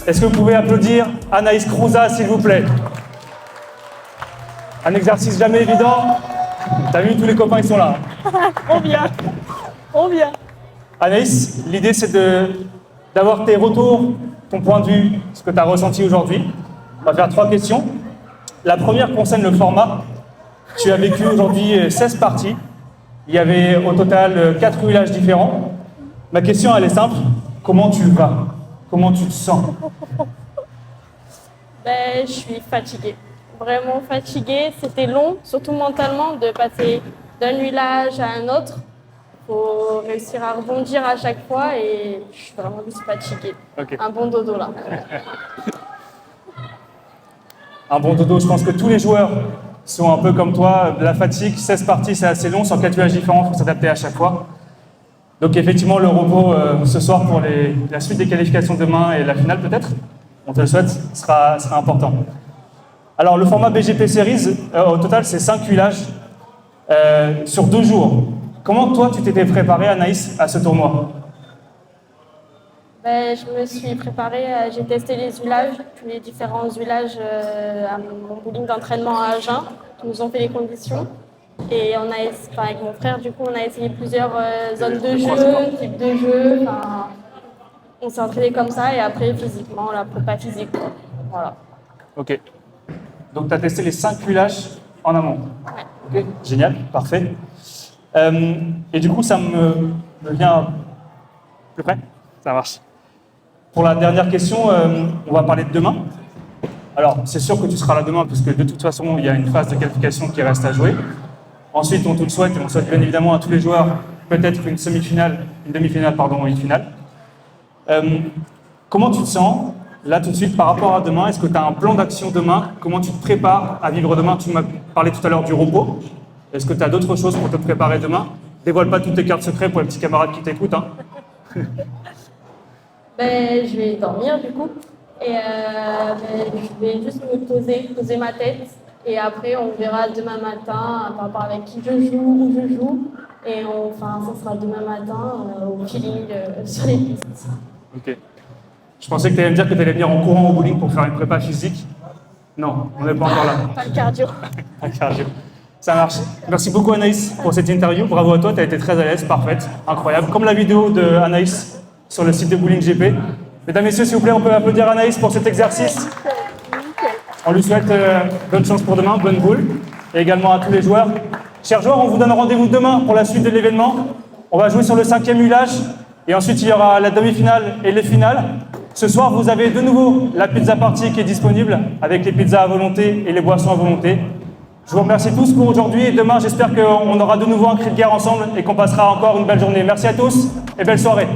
Est-ce que vous pouvez applaudir Anaïs Crouza, s'il vous plaît? Un exercice jamais évident. T'as vu, tous les copains, ils sont là. On vient. On vient. Anaïs, l'idée, c'est d'avoir tes retours, ton point de vue, ce que tu as ressenti aujourd'hui. On va faire 3 questions. La première concerne le format. Tu as vécu aujourd'hui 16 parties. Il y avait au total 4 villages différents. Ma question, elle est simple. Comment tu vas? Comment tu te sens? Je suis fatiguée. Vraiment fatiguée. C'était long, surtout mentalement, de passer d'un village à un autre. Il faut réussir à rebondir à chaque fois et je suis vraiment juste fatiguée. Okay. Un bon dodo là. Un bon dodo, je pense que tous les joueurs sont un peu comme toi. La fatigue, 16 parties, c'est assez long. Sur 4 villages différents, il faut s'adapter à chaque fois. Donc effectivement, le repos ce soir pour la suite des qualifications demain et la finale peut-être, on te le souhaite, sera important. Alors le format BGP Series, au total, c'est 5 villages sur 2 jours. Comment toi, tu t'étais préparée, Anaïs, à ce tournoi? Je me suis préparée, j'ai testé les villages, tous les différents villages à mon bowling d'entraînement à Agen, qui nous ont fait les conditions. Et avec mon frère, du coup, on a essayé plusieurs zones de jeu, types de jeu. On s'est entraîné comme ça et après, physiquement, la prépa physique. Voilà. Ok. Donc, tu as testé les 5 villages en amont? Ouais. Ok, génial, parfait. Et du coup, ça me vient plus près? Ça marche. Pour la dernière question, on va parler de demain. Alors, c'est sûr que tu seras là demain, puisque de toute façon, il y a une phase de qualification qui reste à jouer. Ensuite, on te le souhaite, et on souhaite bien évidemment à tous les joueurs, peut-être une demi-finale, ou une finale. Comment tu te sens, là, tout de suite, par rapport à demain? Est-ce que tu as un plan d'action demain? Comment tu te prépares à vivre demain? Tu m'as parlé tout à l'heure du repos. Est-ce que tu as d'autres choses pour te préparer demain? Dévoile pas toutes tes cartes secrètes pour les petits camarades qui t'écoutent. Hein. Je vais dormir du coup et je vais juste me poser ma tête et après on verra demain matin par rapport avec qui je joue, où je joue et ça sera demain matin au feeling sur les pistes. Ok. Je pensais que tu allais me dire que tu allais venir en courant au bowling pour faire une prépa physique. Non, on n'est pas encore là. Pas le cardio. Pas le cardio. Ça marche. Merci beaucoup Anaïs pour cette interview. Bravo à toi, tu as été très à l'aise, parfaite, incroyable. Comme la vidéo de Anaïs sur le site de Bowling GP. Mesdames, Messieurs, s'il vous plaît, on peut applaudir Anaïs pour cet exercice. On lui souhaite bonne chance pour demain, bonne boule. Et également à tous les joueurs. Chers joueurs, on vous donne rendez-vous demain pour la suite de l'événement. On va jouer sur le 5e village. Et ensuite, il y aura la demi-finale et les finales. Ce soir, vous avez de nouveau la pizza party qui est disponible avec les pizzas à volonté et les boissons à volonté. Je vous remercie tous pour aujourd'hui et demain, j'espère qu'on aura de nouveau un cri de guerre ensemble et qu'on passera encore une belle journée. Merci à tous et belle soirée.